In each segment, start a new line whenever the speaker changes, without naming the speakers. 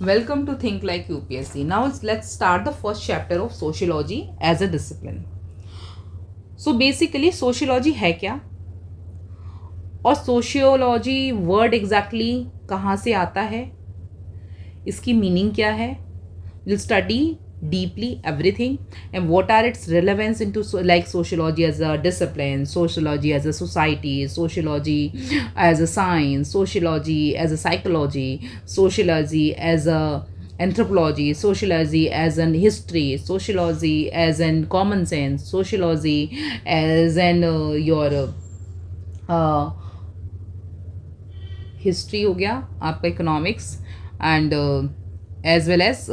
Welcome to Think Like UPSC. Now let's start the first chapter of sociology as a discipline. So basically sociology है क्या और sociology word exactly कहाँ से आता है, इसकी meaning क्या है. We'll study deeply everything and what are its relevance into like sociology as a discipline, sociology as a society, sociology as a science, sociology as a psychology, sociology as a anthropology, sociology as an history, sociology as an common sense, sociology as an your history हो गया आपका economics and as well as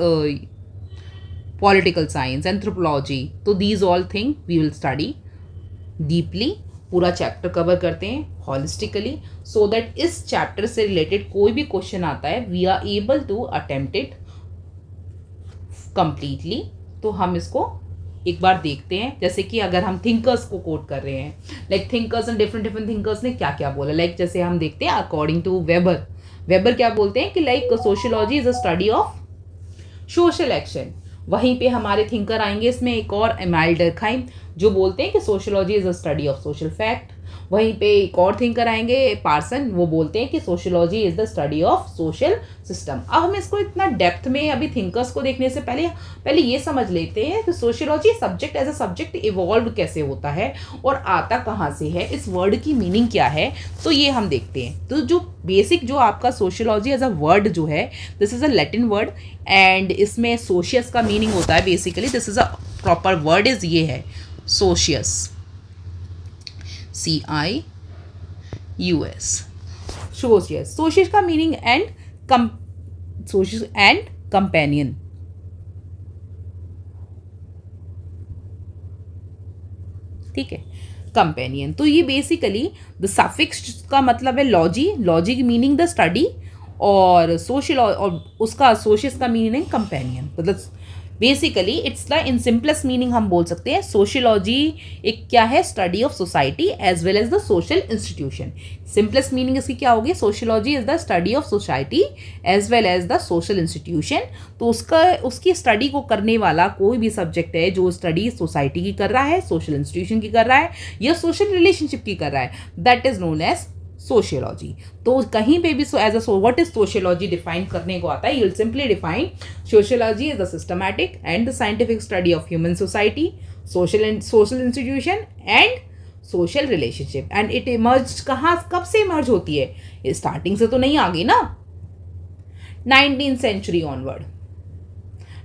political science, anthropology. तो these all thing we will study deeply. पूरा chapter cover करते हैं holistically so that इस chapter से related कोई भी क्वेश्चन आता है we are able to attempt it completely. तो हम इसको एक बार देखते हैं. जैसे कि अगर हम थिंकर्स को कोट कर रहे हैं, like thinkers and different thinkers ने क्या क्या बोला, लाइक जैसे हम देखते हैं अकॉर्डिंग टू वेबर क्या बोलते हैं कि like sociology is a study of social action. वहीं पे हमारे थिंकर आएंगे इसमें एक और एमाइल डर्कहाइम जो बोलते हैं कि sociology is a study of social fact. वहीं पे एक और थिंकर आएंगे पार्सन, वो बोलते हैं कि sociology is the study of social system. अब हम इसको इतना डेप्थ में अभी थिंकर्स को देखने से पहले ये समझ लेते हैं कि sociology subject as a subject evolve कैसे होता है और आता कहाँ से है, इस वर्ड की मीनिंग क्या है, तो ये हम देखते हैं. तो जो बेसिक जो आपका सोशियोलॉजी एज अ वर्ड जो है this is a Latin word and इसमें सोशियस का मीनिंग होता है basically. This is a proper word is ये है सोशियस, CIUS. सोशियस का मीनिंग सोशियस एंड कंपेनियन. ठीक है, कंपेनियन. तो ये बेसिकली द सफिक्स का मतलब है लॉजी की मीनिंग द स्टडी और सोशल और उसका सोशियस का मीनिंग कंपेनियन. मतलब basically it's the in simplest meaning हम बोल सकते हैं सोशियोलॉजी एक क्या है, study of society as well as the social institution. Simplest meaning इसकी क्या होगी, sociology is the study of society as well as the social institution. तो उसकी स्टडी को करने वाला कोई भी सब्जेक्ट है जो स्टडी सोसाइटी की कर रहा है, सोशल इंस्टीट्यूशन की कर रहा है या सोशल रिलेशनशिप की कर रहा है, that is known as sociology. तो कहीं पे भी as a what is sociology define करने को आता है, you will simply define sociology is the systematic and the scientific study of human society, social institution and social relationship. And it emerge कब से इमर्ज होती है, स्टार्टिंग से तो नहीं आ गई ना, 19th century onward.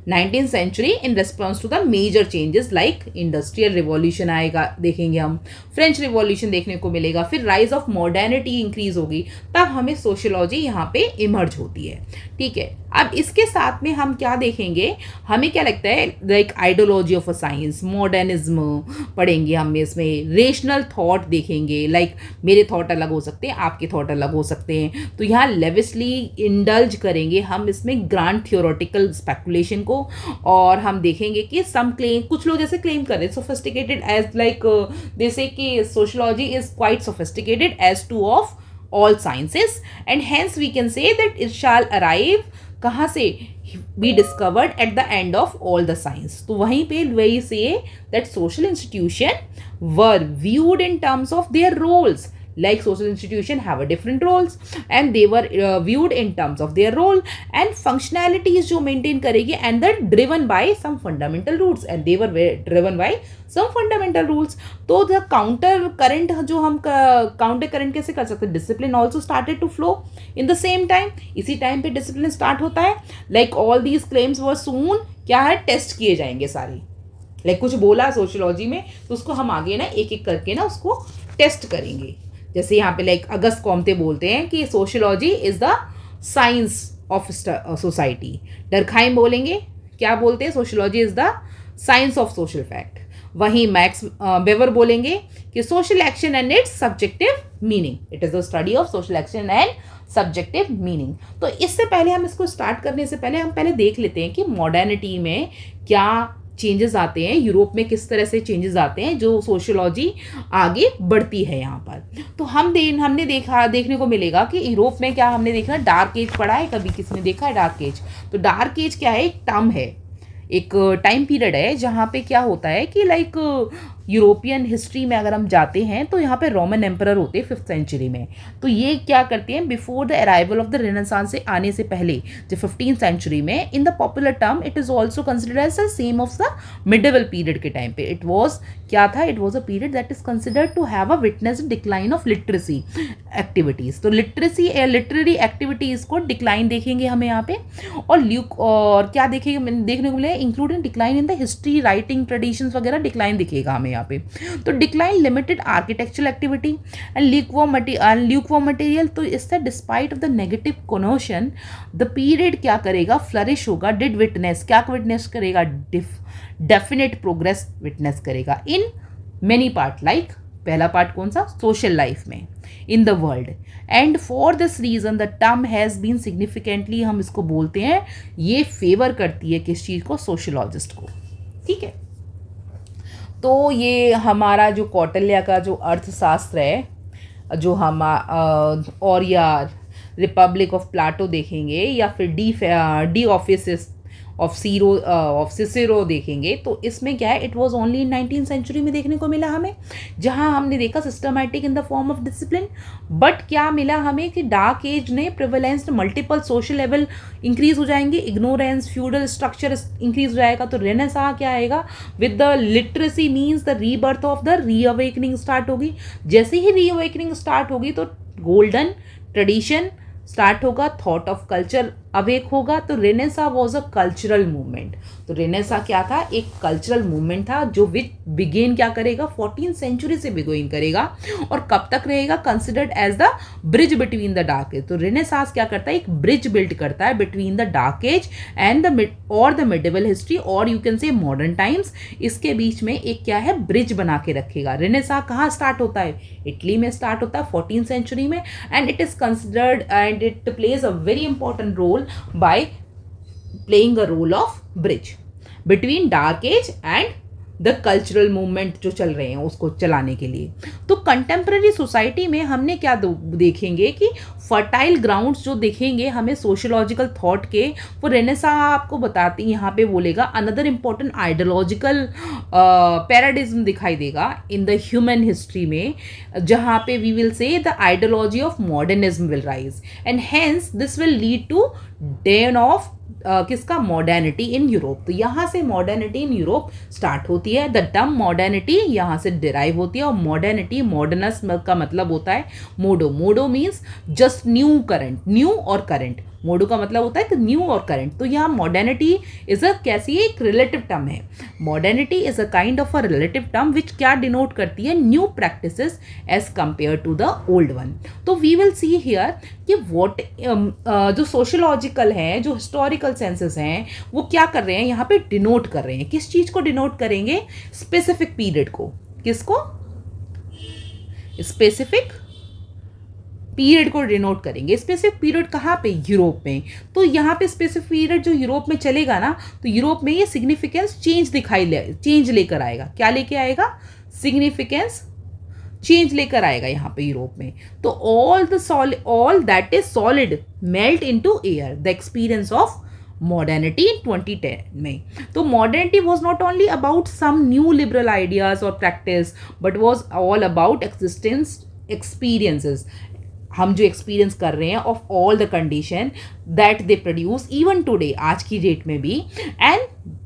19th century in response to the major changes like industrial revolution आएगा, देखेंगे हम, फ्रेंच रिवॉल्यूशन देखने को मिलेगा, फिर राइज ऑफ मॉडर्निटी इंक्रीज होगी, तब हमें सोशियोलॉजी यहाँ पे इमर्ज होती है. ठीक है, अब इसके साथ में हम क्या देखेंगे, हमें क्या लगता है like ideology of a science, modernism पढ़ेंगे हम इसमें, रेशनल थॉट देखेंगे, लाइक मेरे थॉट अलग हो सकते हैं, आपके थॉट अलग हो सकते हैं. तो यहाँ लेविसली इंडल्ज करेंगे हम इसमें ग्रांड थियोरेटिकल स्पेकुलेशन को. और हम देखेंगे कि सम क्लेम, कुछ लोग जैसे क्लेम कर रहे हैं सोफिस्टिकेटेड एज लाइक जैसे कि sociology is quite sophisticated as to of all sciences and hence we can say that it shall arrive कहाँ से, be discovered at the end of all the science. तो वहीं पे we say that social institution were viewed in terms of their roles, like social institution have a different roles and they were viewed in terms of their role and functionalities जो maintain करेगी and then driven by some fundamental rules and they were driven by some fundamental rules. तो the counter current जो हम counter current कैसे कर सकते हैं, discipline also started to flow in the same time. इसी टाइम पे discipline start होता है, like all these claims were soon क्या है, टेस्ट किए जाएंगे सारी. लाइक कुछ बोला सोशियोलॉजी में तो उसको हम आगे ना एक एक करके ना उसको टेस्ट करेंगे. जैसे यहाँ पे लाइक अगस्त कॉम्ते बोलते हैं कि sociology is the science of society. Durkheim बोलेंगे, क्या बोलते हैं, sociology is the science of social fact. वहीं मैक्स वेबर बोलेंगे कि social action and it's subjective meaning, it is the study of social action and subjective meaning. तो इससे पहले हम इसको स्टार्ट करने से पहले हम पहले देख लेते हैं कि मॉडर्निटी में क्या चेंजेस आते हैं, यूरोप में किस तरह से चेंजेस आते हैं, जो सोशियोलॉजी आगे बढ़ती है यहाँ पर। तो हमने देखने को मिलेगा कि यूरोप में क्या हमने देखा, डार्क एज पढ़ा है, कभी किसी ने देखा है डार्क एज? तो डार्क एज क्या है, एक टर्म है, एक टाइम पीरियड है जहाँ पे क्या होता है कि लाइक यूरोपियन हिस्ट्री में अगर हम जाते हैं तो यहाँ पे रोमन एम्परर होते हैं 5th सेंचुरी में। तो ये क्या करते हैं, before the arrival of the renaissance से आने से पहले जो 15th सेंचुरी में, in the popular term it is also considered as the same of the medieval period के टाइम पे। इट वॉज क्या था, it was a period that is considered to have a witness decline of literacy activities. तो literary activities को decline देखेंगे हमें यहाँ पे। और क्या देखेंगे, देखने को मिलेगा including decline in the history writing traditions वगैरह डिक्लाइन दिखेगा हमें यहाँ पे। तो decline limited architectural activity and lukewarm material. तो इससे despite of the negative connotation the period क्या करेगा, फ्लरिश होगा, डिड विटनेस, क्या विटनेस करेगा, डेफिनेट प्रोग्रेस विटनेस करेगा इन मेनी पार्ट। लाइक पहला पार्ट कौन सा, सोशल लाइफ में in the world. And for this reason the term has been significantly, हम इसको बोलते हैं, ये फेवर करती है किस चीज़ को, सोशोलॉजिस्ट को। ठीक है, तो ये हमारा जो कौटिल्य का जो अर्थशास्त्र है, जो हम और या रिपब्लिक ऑफ प्लाटो देखेंगे, या फिर डी ऑफिस ऑफ सिसिरो देखेंगे, तो इसमें क्या है, it was only in 19th century में देखने को मिला हमें, जहां हमने देखा systematic in the form of discipline. But क्या मिला हमें कि डार्क एज ने prevalence multiple social level increase हो जाएंगे, इग्नोरेंस, फ्यूडल स्ट्रक्चर इंक्रीज हो जाएगा। तो रेनेसां क्या आएगा, with the literacy means the rebirth of the reawakening start होगी। जैसे ही रीअवेकनिंग स्टार्ट होगी तो गोल्डन ट्रेडिशन स्टार्ट होगा, थॉट ऑफ कल्चर अवेक होगा। तो Renaissance was a cultural movement. तो रेनेसा क्या था, एक कल्चरल मूवमेंट था जो विच बिगेन क्या करेगा, 14th सेंचुरी से बिगेन करेगा, और कब तक रहेगा, considered as the bridge between the dark age. तो रेनेसांस क्या करता है, एक ब्रिज बिल्ड करता है between the dark age and the medieval history, और you can say modern times. इसके बीच में एक क्या है, ब्रिज बना के रखेगा। रेनेसा कहाँ स्टार्ट होता है, इटली में स्टार्ट होता है 14th सेंचुरी में, and it is considered and it plays a very important role by playing a role of bridge between dark age and the cultural movement जो चल रहे हैं उसको चलाने के लिए। तो कंटेम्प्रेरी सोसाइटी में हमने क्या देखेंगे कि फर्टाइल ग्राउंड्स जो देखेंगे हमें सोशोलॉजिकल थॉट के, वो रेनेसा आपको बताती, यहाँ पे बोलेगा अनदर इम्पॉर्टेंट आइडियोलॉजिकल पैराडिज्म दिखाई देगा इन द ह्यूमन हिस्ट्री में, जहाँ पे we will see the ideology of modernism will rise and hence this will lead to then of किसका, मॉडर्निटी इन यूरोप। तो यहाँ से मॉडर्निटी इन यूरोप स्टार्ट होती है। द टर्म मॉडर्निटी यहाँ से डिराइव होती है, और मॉडर्निटी, मॉडर्नस का मतलब होता है modo. Modo means just new current, new और करंट। मोडो का मतलब होता है कि न्यू और करंट। तो यहाँ मॉडर्निटी इज अ कैसी, एक रिलेटिव टर्म है। Modernity is a kind of a relative term which क्या डिनोट करती है, new practices as compare to the old one. तो वी विल सी हियर कि वॉट जो सोशोलॉजिकल हैं, जो हिस्टोरिकल सेंसेस हैं, वो क्या कर रहे हैं, यहाँ पे डिनोट कर रहे हैं। किस चीज़ को डिनोट करेंगे, स्पेसिफिक पीरियड को। किसको, स्पेसिफिक पीरियड को डिनोट करेंगे। स्पेसिफिक पीरियड कहाँ पे, यूरोप में। तो यहाँ पे स्पेसिफिक पीरियड जो यूरोप में चलेगा ना, तो यूरोप में ये सिग्निफिकेंस चेंज लेकर आएगा। क्या लेके आएगा, सिग्निफिकेंस चेंज लेकर आएगा यहाँ पे यूरोप में। तो all that is solid melt into air, the experience of modernity in 2010 में। तो modernity was not only about some new liberal ideas or practice but was all about experiences, हम जो एक्सपीरियंस कर रहे हैं of all the condition that they produce even today, आज की date में भी, and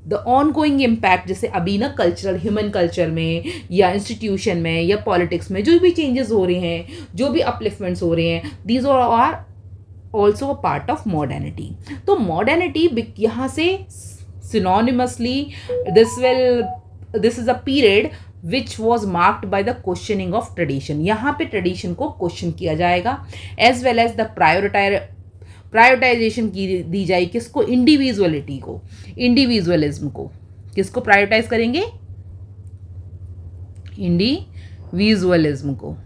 the on going impact. जैसे अभी ना कल्चरल, ह्यूमन कल्चर में या इंस्टीट्यूशन में या पॉलिटिक्स में जो भी चेंजेस हो रहे हैं, जो भी अपलिफ्टमेंट्स हो रहे हैं, these are also a part of modernity. तो मॉडर्निटी यहाँ से synonymously this is a period which was marked by the questioning of tradition। यहाँ पे ट्रेडिशन को क्वेश्चन किया जाएगा, as well as the prioritization की दी जाए किसको, इंडिविजुअलिटी को, इंडिविजुअलिज्म को। किसको प्रायोरिटाइज करेंगे, इंडिविजुअलिज्म को।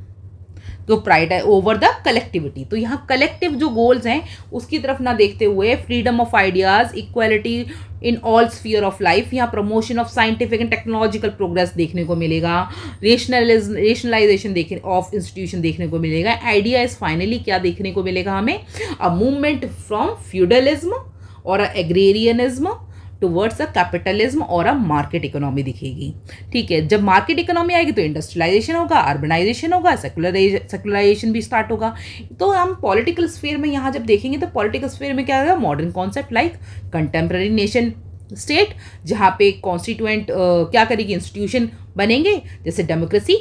तो प्राइड ओवर द कलेक्टिविटी। तो यहाँ कलेक्टिव जो गोल्स हैं उसकी तरफ ना देखते हुए freedom of ideas, equality in all sphere of life, यहाँ promotion of scientific and technological progress देखने को मिलेगा, रेशनलाइजेशन देखने ऑफ इंस्टीट्यूशन देखने को मिलेगा। आइडिया इज फाइनली क्या देखने को मिलेगा हमें, अ मूवमेंट फ्रॉम फ्यूडलिज्म और एग्रेरियनिज्म टुवर्ड्स अ कैपिटलिज्म और अ मार्केट इकोनॉमी दिखेगी। ठीक है, जब मार्केट इकोनॉमी आएगी तो इंडस्ट्रियलाइजेशन होगा, अर्बनाइजेशन होगा, सेकुलराइजेशन भी स्टार्ट होगा। तो हम पॉलिटिकल स्फीयर में यहाँ जब देखेंगे तो पॉलिटिकल स्फीयर में क्या होगा, modern concept like contemporary nation state, जहाँ पे कॉन्स्टिट्यूएंट क्या करेगी, इंस्टीट्यूशन बनेंगे जैसे डेमोक्रेसी,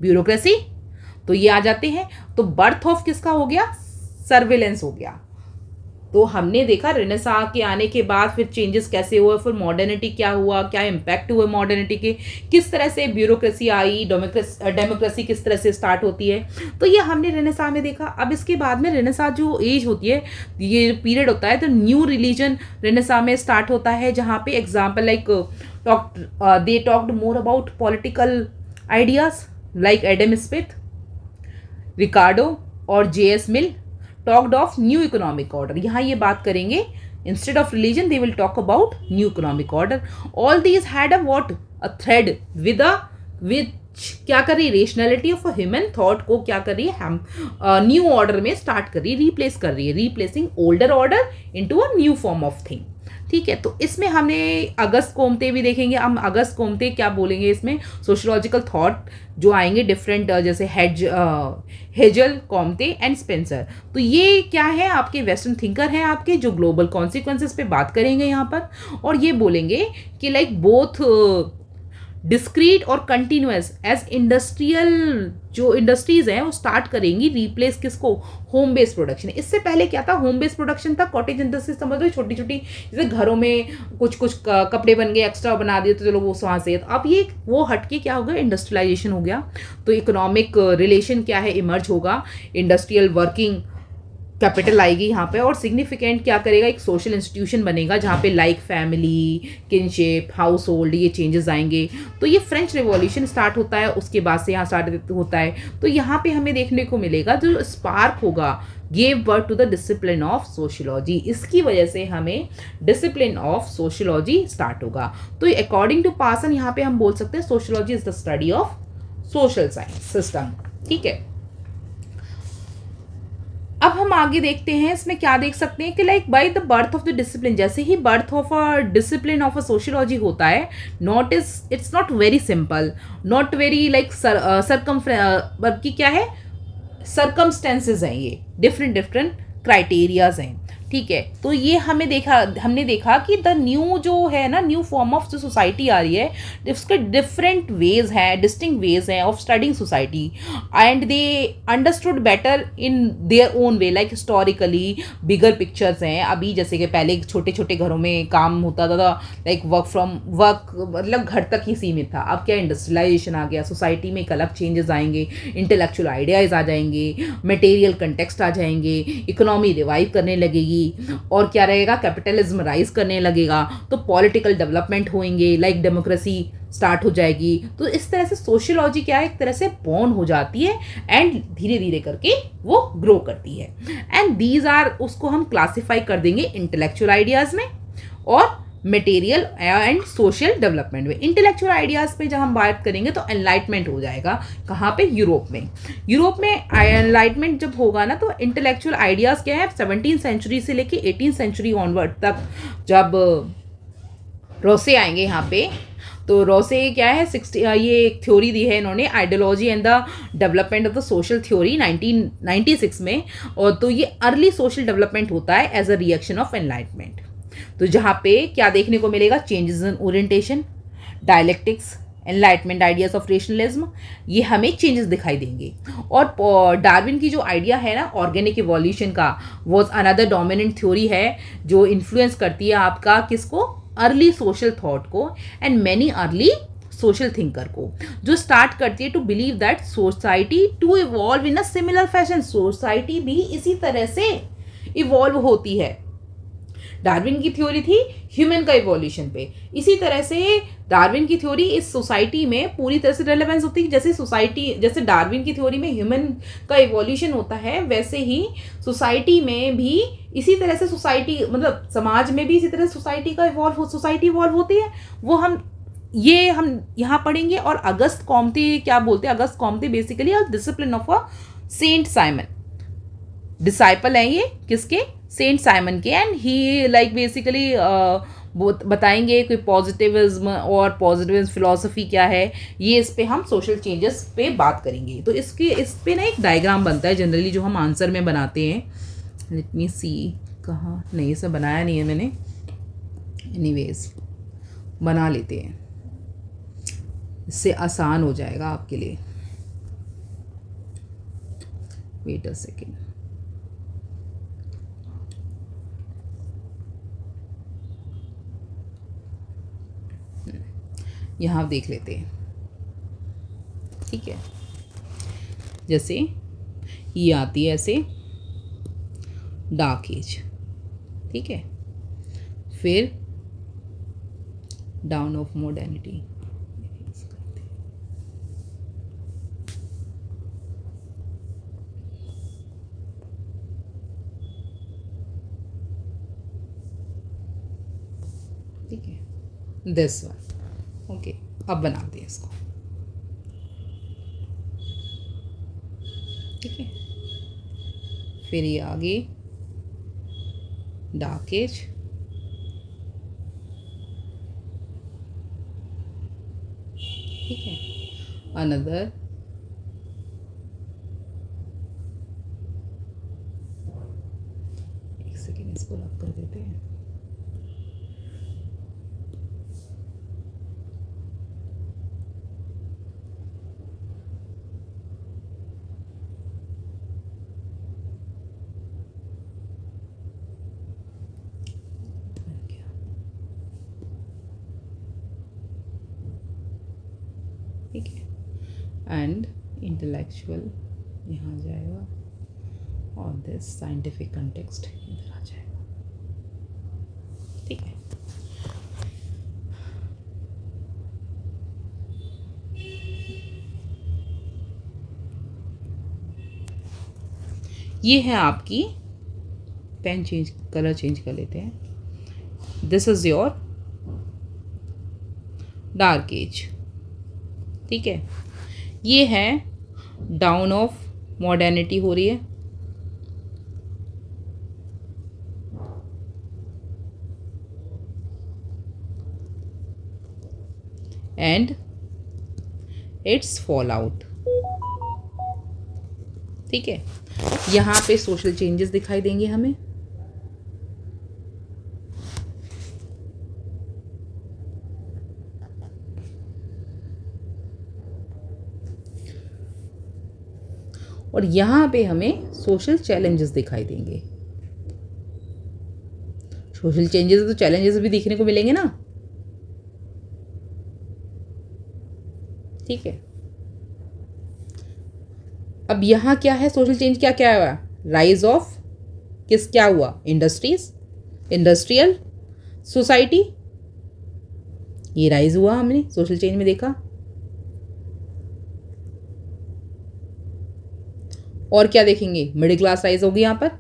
ब्यूरोक्रेसी, तो ये आ जाते हैं। तो बर्थ ऑफ किसका हो गया, सर्विलेंस हो गया। तो हमने देखा रेनेसां के आने के बाद फिर चेंजेस कैसे हुए, फिर मॉडर्निटी क्या हुआ, क्या इम्पैक्ट हुए मॉडर्निटी के, किस तरह से ब्यूरोक्रेसी आई, डेमोक्रेसी किस तरह से स्टार्ट होती है। तो ये हमने रेनेसां में देखा। अब इसके बाद में रेनेसां जो एज होती है, ये पीरियड होता है, तो न्यू रिलीजन रेनेसां में स्टार्ट होता है, जहाँ पे example like they talked more about political ideas like Adam Smith, Ricardo और J S. Mill talked of new economic order. यहाँ ये बात करेंगे instead of religion they will talk about new economic order. All these had a what, a thread which क्या कर रही है, rationality of human thought को क्या कर रही है, हम न्यू ऑर्डर में स्टार्ट कर रही है, रिप्लेस कर रही है, replacing older order into a new form of thing. ठीक है, तो इसमें हमने अगस्त कोमते भी देखेंगे। हम अगस्त कोमते क्या बोलेंगे, इसमें सोशोलॉजिकल थॉट जो आएंगे डिफरेंट, जैसे हेजल, कोमते एंड स्पेंसर। तो ये क्या है, आपके वेस्टर्न थिंकर हैं आपके, जो ग्लोबल कॉन्सिक्वेंसेस पे बात करेंगे यहाँ पर, और ये बोलेंगे कि लाइक बोथ डिस्क्रीट और कंटिन्यूअस एज इंडस्ट्रियल जो इंडस्ट्रीज हैं वो स्टार्ट करेंगी रिप्लेस किसको, होम बेस्ड प्रोडक्शन। इससे पहले क्या था, होम बेस्ड प्रोडक्शन था, कॉटेज इंडस्ट्री समझ लो, छोटी छोटी जैसे घरों में कुछ कपड़े बन गए, एक्स्ट्रा बना दिए तो चलो वो वहाँ से। अब ये वो हटके क्या हो गया, इंडस्ट्रियलाइजेशन हो गया। तो इकोनॉमिक रिलेशन क्या है, इमर्ज होगा, इंडस्ट्रियल वर्किंग कैपिटल आएगी यहाँ पे, और सिग्निफिकेंट क्या करेगा, एक सोशल इंस्टीट्यूशन बनेगा जहाँ पे like family, kinship, house hold, ये चेंजेस आएंगे। तो ये फ्रेंच रिवॉल्यूशन स्टार्ट होता है, उसके बाद से यहाँ स्टार्ट होता है। तो यहाँ पे हमें देखने को मिलेगा जो स्पार्क होगा, gave birth to the discipline of sociology. इसकी वजह से हमें डिसिप्लिन ऑफ सोशियोलॉजी स्टार्ट होगा। तो अकॉर्डिंग टू पासन यहाँ पे हम बोल सकते हैं sociology is the study of social science system. ठीक है, अब हम आगे देखते हैं, इसमें क्या देख सकते हैं कि like by the birth of the discipline, जैसे ही birth of a discipline of a sociology होता है, it's not very simple, not very like बल्कि क्या है, सर्कमस्टेंसेज हैं, ये डिफरेंट क्राइटेरियाज हैं। ठीक है, तो ये हमने देखा कि द न्यू जो है ना, न्यू फॉर्म ऑफ जो सोसाइटी आ रही है, उसके डिफरेंट वेज हैं, डिस्टिंक्ट वेज हैं of studying society, and they understood better in their own way, like historically bigger pictures हैं। अभी जैसे कि पहले छोटे छोटे घरों में काम होता था, लाइक वर्क मतलब घर तक ही सीमित था। अब क्या इंडस्ट्रियलाइजेशन आ गया, सोसाइटी में एक अलग चेंजेस आएंगे, इंटेलेक्चुअल आइडियाज आ जाएंगे, मटेरियल कंटेक्स्ट आ जाएंगे, इकोनॉमी रिवाइव करने लगेगी, और क्या रहेगा, कैपिटलिज्म राइज करने लगेगा, तो पॉलिटिकल डेवलपमेंट होंगे, लाइक डेमोक्रेसी स्टार्ट हो जाएगी। तो इस तरह से सोशियोलॉजी क्या है, एक तरह से बॉर्न हो जाती है एंड धीरे धीरे करके वो ग्रो करती है। एंड दीज आर, उसको हम क्लासिफाई कर देंगे इंटेलेक्चुअल आइडियाज में और मटेरियल एंड सोशल डेवलपमेंट में। इंटेलेक्चुअल आइडियाज पे जब हम बात करेंगे तो एनलाइटमेंट हो जाएगा, कहाँ पे, यूरोप में एनलाइटमेंट जब होगा ना, तो इंटेलेक्चुअल आइडियाज क्या है, 17वीं सेंचुरी से लेके 18वीं सेंचुरी ऑनवर्ड तक जब रोसे आएंगे यहाँ पे, तो रोसे क्या है, ये एक थ्योरी दी है इन्होंने, ideology and the development of the social theory 1996 में। और तो ये अर्ली सोशल डेवलपमेंट होता है as a reaction of enlightenment. तो जहाँ पे क्या देखने को मिलेगा, changes in orientation, dialectics, enlightenment, ideas of rationalism, ये हमें चेंजेस दिखाई देंगे। और डार्विन की जो आइडिया है ना ऑर्गेनिक इवोल्यूशन का, वो अनदर डोमिनेंट थ्योरी है जो इन्फ्लुएंस करती है आपका किसको, अर्ली सोशल थॉट को and many early social thinker को, जो स्टार्ट करती है to believe that society to evolve in a similar fashion, society भी इसी तरह से इवॉल्व होती है डार्विन की थ्योरी थी ह्यूमन का इवोल्यूशन पे। इसी तरह से डार्विन की थ्योरी इस सोसाइटी में पूरी तरह से रेलेवेंस होती है। जैसे सोसाइटी, जैसे डार्विन की थ्योरी में ह्यूमन का इवोल्यूशन होता है, वैसे ही सोसाइटी में भी इसी तरह से सोसाइटी, मतलब समाज में भी इसी तरह सोसाइटी इवॉल्व होती है। वो हम यहाँ पढ़ेंगे। और अगस्त कॉम्ते क्या बोलते हैं? Auguste Comte basically discipline of a Saint Simon, disciple हैं ये किसके? सेंट साइमन के। एंड ही लाइक बेसिकली बताएंगे कोई पॉजिटिविज्म और पॉजिटिविज्म फिलॉसफी क्या है, ये इस पे हम सोशल चेंजेस पे बात करेंगे। तो इस पे ना एक डायग्राम बनता है जनरली जो हम आंसर में बनाते हैं। लेट मी सी, कहाँ, नहीं इसे बनाया नहीं है मैंने, एनीवेज बना लेते हैं, इससे आसान हो जाएगा आपके लिए। Wait a second. यहाँ देख लेते हैं, ठीक है। जैसे ये आती है ऐसे डार्क एज, ठीक है, फिर डाउन ऑफ मॉडर्निटी, ठीक है, दिस वन। ओके, अब बनाते हैं इसको, ठीक है। फिर ये आगे डार्क एज, ठीक है, अनदर एक सेकेंड, इसको लॉक कर देते हैं। ठीक है, एंड इंटेलेक्चुअल यहाँ आ जाएगा और दिस साइंटिफिक कंटेक्स्ट इधर आ जाएगा, ठीक है। ये है आपकी पेन चेंज, कलर चेंज कर लेते हैं। This is your dark age, ठीक है। ये है डाउन ऑफ मॉडर्निटी हो रही है, एंड इट्स फॉल आउट, ठीक है। यहाँ पे सोशल चेंजेस दिखाई देंगे हमें, और यहाँ पे हमें सोशल चैलेंजेस दिखाई देंगे। सोशल चेंजेस तो चैलेंजेस भी दिखने को मिलेंगे ना, ठीक है। अब यहाँ क्या है? सोशल चेंज क्या क्या हुआ? राइज ऑफ क्या हुआ? इंडस्ट्रीज, इंडस्ट्रियल सोसाइटी, ये राइज हुआ हमने सोशल चेंज में देखा। और क्या देखेंगे? मिडिल क्लास राइज होगी यहाँ पर,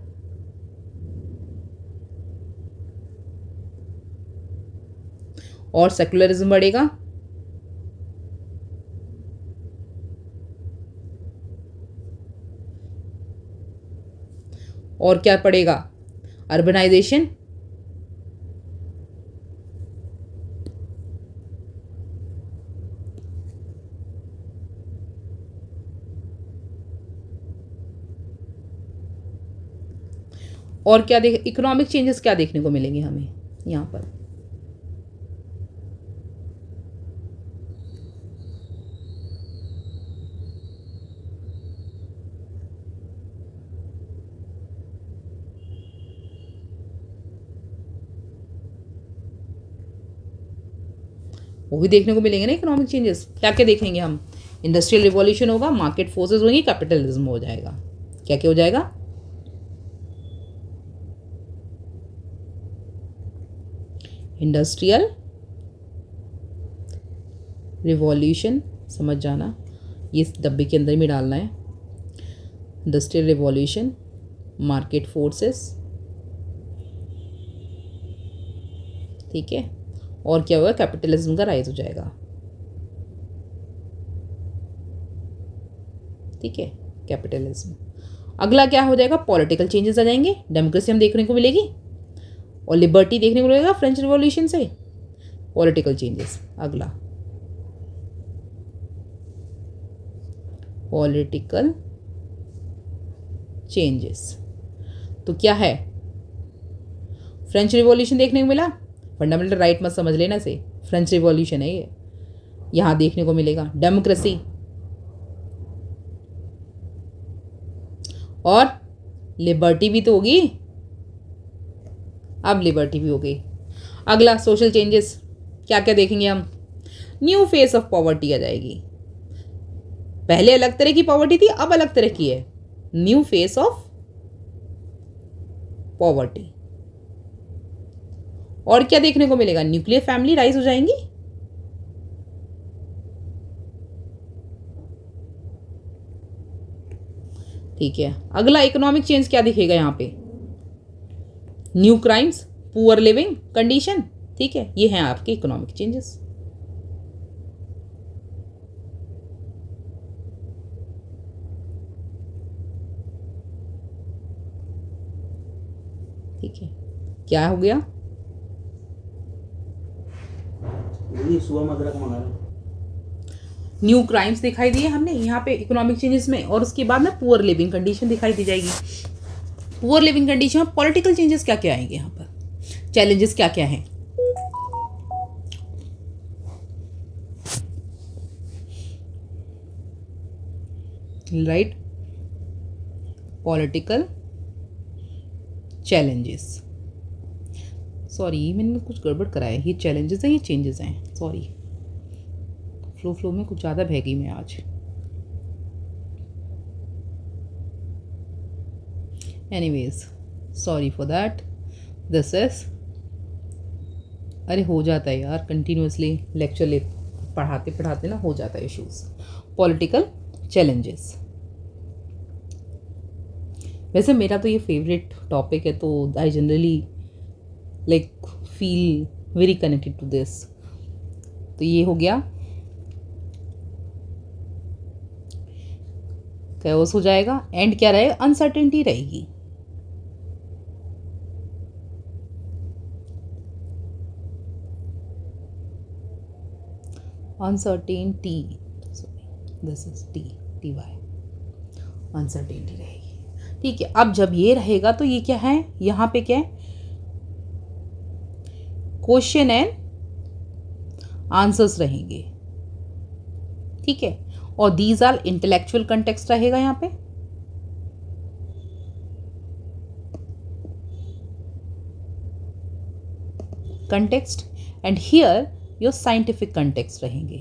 और सेकुलरिज्म बढ़ेगा, और क्या पड़ेगा? अर्बनाइजेशन, और क्या देख, इकोनॉमिक चेंजेस क्या देखने को मिलेंगे हमें यहाँ पर? वो भी देखने को मिलेंगे ना इकोनॉमिक चेंजेस। क्या क्या देखेंगे हम? इंडस्ट्रियल रिवॉल्यूशन होगा, मार्केट फोर्सेस होंगी, कैपिटलिज्म हो जाएगा। क्या क्या हो जाएगा? इंडस्ट्रियल रिवॉल्यूशन, समझ जाना, ये इस डब्बे के अंदर में डालना है। इंडस्ट्रियल रिवॉल्यूशन, मार्केट फोर्सेस, ठीक है। और क्या होगा, कैपिटलिज्म का राइज हो जाएगा, ठीक है, कैपिटलिज्म। अगला क्या हो जाएगा, पॉलिटिकल चेंजेस आ जाएंगे, डेमोक्रेसी हम देखने को मिलेगी और लिबर्टी देखने को मिलेगा फ्रेंच रिवॉल्यूशन से। पॉलिटिकल चेंजेस अगला, पॉलिटिकल चेंजेस तो क्या है, फ्रेंच रिवॉल्यूशन देखने को मिला, फंडामेंटल राइट मत समझ लेना से, फ्रेंच रिवॉल्यूशन है ये, यहाँ देखने को मिलेगा। डेमोक्रेसी और लिबर्टी भी तो होगी, अब लिबर्टी भी हो गई। अगला सोशल चेंजेस, क्या क्या देखेंगे हम, न्यू फेस ऑफ पॉवर्टी आ जाएगी, पहले अलग तरह की पॉवर्टी थी, अब अलग तरह की है, न्यू फेस ऑफ पॉवर्टी। और क्या देखने को मिलेगा, न्यूक्लियर फैमिली राइज हो जाएंगी, ठीक है। अगला इकोनॉमिक चेंज क्या दिखेगा यहाँ पे, new crimes, poor leaving condition, ठीक है, ये हैं आपके इकोनॉमिक चेंजेस। ठीक है, क्या हो गया, न्यू क्राइम्स दिखाई दिए हमने यहाँ पे इकोनॉमिक चेंजेस में, और उसके बाद में पुअर लिविंग कंडीशन दिखाई दी जाएगी। पुअर लिविंग कंडीशन में पॉलिटिकल चेंजेस क्या क्या आएंगे, यहाँ पर चैलेंजेस क्या क्या हैं, राइट, पॉलिटिकल चैलेंजेस, सॉरी मैंने कुछ गड़बड़ कराया, ये चैलेंजेस हैं ये चेंजेस हैं, सॉरी फ्लो में कुछ ज़्यादा बह गई मैं आज। Anyways sorry for that, this is, अरे हो जाता है यार कंटिन्यूसली लेक्चर ले पढ़ाते पढ़ाते ना हो जाता है इश्यूज। पॉलिटिकल चैलेंजेस, वैसे मेरा तो ये फेवरेट टॉपिक है, तो I generally like feel very connected to this. तो ये हो गया, कैओस हो जाएगा, एंड क्या रहेगा, अनसर्टेनिटी रहेगी, uncertainty, this is T Y, uncertainty रहेगी, ठीक है। अब जब ये रहेगा तो ये क्या है, यहाँ पे क्या है, क्वेश्चन एंड आंसर्स रहेंगे, ठीक है, और दीज आर इंटेलेक्चुअल कंटेक्स्ट रहेगा यहाँ पे, context, and here your scientific context रहेंगे।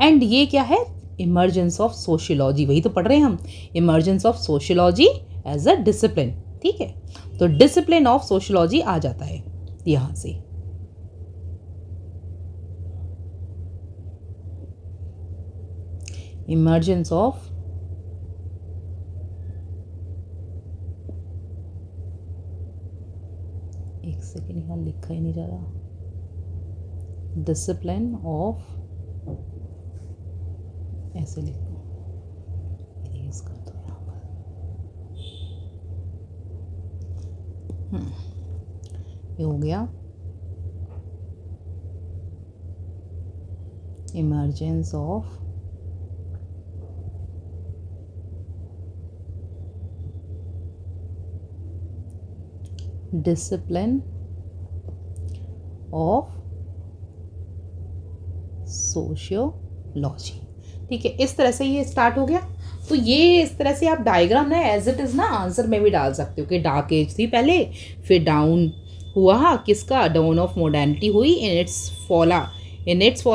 एंड ये क्या है, इमर्जेंस ऑफ सोशियोलॉजी, वही तो पढ़ रहे हैं हम, emergence of sociology as a discipline, ठीक है। तो डिसिप्लिन ऑफ सोशियोलॉजी आ जाता है यहां से, इमर्जेंस ऑफ एक सेकेंड यहाँ लिखा ही नहीं जा रहा, डिसिप्लिन ऑफ, ऐसे लिखो, इरेज कर दो यहाँ पर, ये हो गया, emergence of discipline of sociology, ठीक है। इस तरह से ये स्टार्ट हो गया। तो ये इस तरह से आप डायग्राम ना एज इट इज़ ना आंसर में भी डाल सकते हो कि डार्क एज थी पहले, फिर डाउन हुआ किसका, डाउन ऑफ मॉडर्निटी हुई इन इट्स फॉल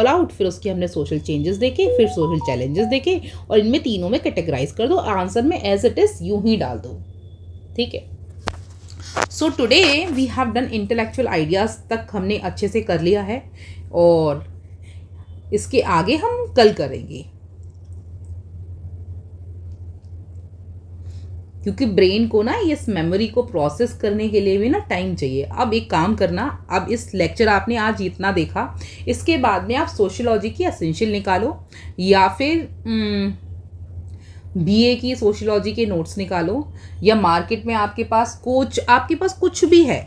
आउट, फिर उसके हमने सोशल चेंजेस देखे, फिर सोशल चैलेंजेस देखे, और इनमें तीनों में कैटेगराइज कर दो, आंसर में एज इट इज़ यूं ही डाल दो, ठीक है। So today we have done intellectual ideas तक हमने अच्छे से कर लिया है, और इसके आगे हम कल करेंगे, क्योंकि ब्रेन को ना इस मेमोरी को प्रोसेस करने के लिए भी ना टाइम चाहिए। अब एक काम करना, अब इस लेक्चर आपने आज इतना देखा, इसके बाद में आप सोशियोलॉजी की एसेंशियल निकालो, या फिर बीए की सोशियोलॉजी के नोट्स निकालो, या मार्केट में आपके पास कुछ भी है,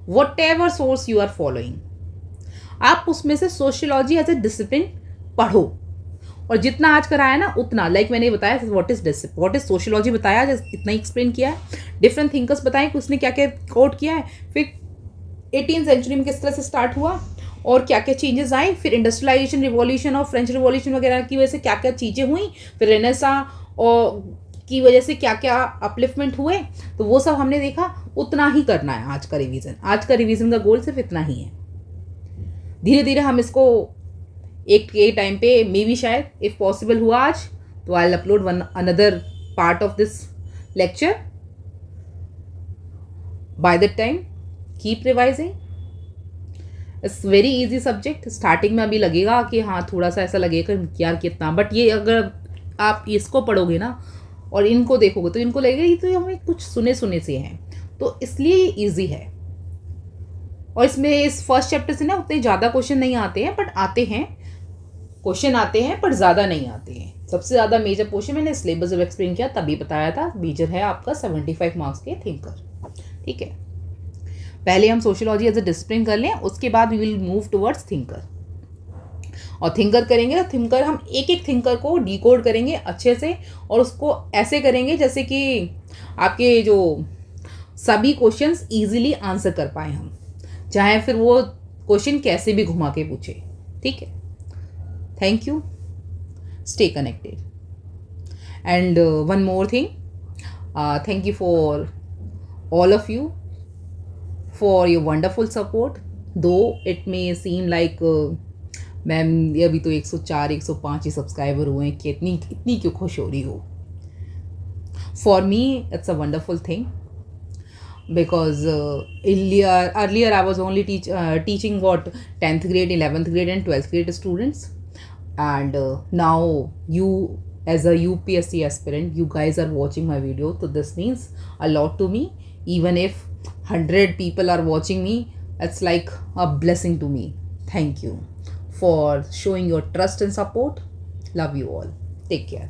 whatever source you are following, आप उसमें से सोशियोलॉजी एज ए डिसिप्लिन पढ़ो। और जितना आज कराया ना उतना, लाइक मैंने बताया व्हाट इज सोशियोलॉजी बताया, इतना ही एक्सप्लेन किया है। डिफरेंट थिंकर्स बताएं कि उसने क्या क्या कोट किया है, फिर 18th सेंचुरी में किस तरह से स्टार्ट हुआ और क्या क्या चेंजेस आए, फिर इंडस्ट्रियलाइजेशन, रिवॉल्यूशन और फ्रेंच रिवॉल्यूशन वगैरह की वजह से क्या क्या चीज़ें हुई, फिर रेनेसा और की वजह से क्या क्या अपलिफ्टमेंट हुए, तो वो सब हमने देखा। उतना ही करना है आज का रिवीजन। आज का रिवीजन का गोल सिर्फ इतना ही है। धीरे धीरे हम इसको एक के टाइम पे, मे बी शायद इफ पॉसिबल हुआ आज, तो I will upload another part of this lecture. By that time keep revising, it's very easy subject. Starting में अभी लगेगा कि हाँ थोड़ा सा ऐसा लगेगा यार कितना, बट ये अगर आप इसको पढ़ोगे ना और इनको देखोगे तो इनको लगेगा ये तो हमें कुछ सुने से हैं, तो इसलिए ये ईजी है। और इसमें इस फर्स्ट चैप्टर से ना उतने ज़्यादा क्वेश्चन नहीं आते हैं, बट क्वेश्चन आते हैं पर ज़्यादा नहीं आते हैं। सबसे ज़्यादा मेजर पोर्शन मैंने सिलेबस जब एक्सप्लेन किया तभी बताया था, मेजर है आपका 75 मार्क्स के थिंकर। ठीक है, पहले हम सोशियोलॉजी एज ए डिसिप्लिन कर लें, उसके बाद we will move towards thinker. और थिंकर करेंगे तो थिंकर हम एक एक थिंकर को डिकोड करेंगे अच्छे से, और उसको ऐसे करेंगे जैसे कि आपके जो सभी क्वेश्चंस इजीली आंसर कर पाए हम, चाहे फिर वो क्वेश्चन कैसे भी घुमा के पूछे। ठीक है, thank you, stay connected. And one more thing, thank you for all of you for your wonderful support, though it may seem like ma'am ये अभी तो 104 105 ही सब्सक्राइबर हुए हैं कि इतनी क्यों खुश हो रही हो। For me it's a wonderful thing, because earlier I was only teaching what 10th grade, 11th grade and 12th grade students, and now you as a UPSC aspirant, you guys are watching my video, so this means a lot to me. Even if 100 people are watching me, it's like a blessing to me. Thank you for showing your trust and support. Love you all. Take care.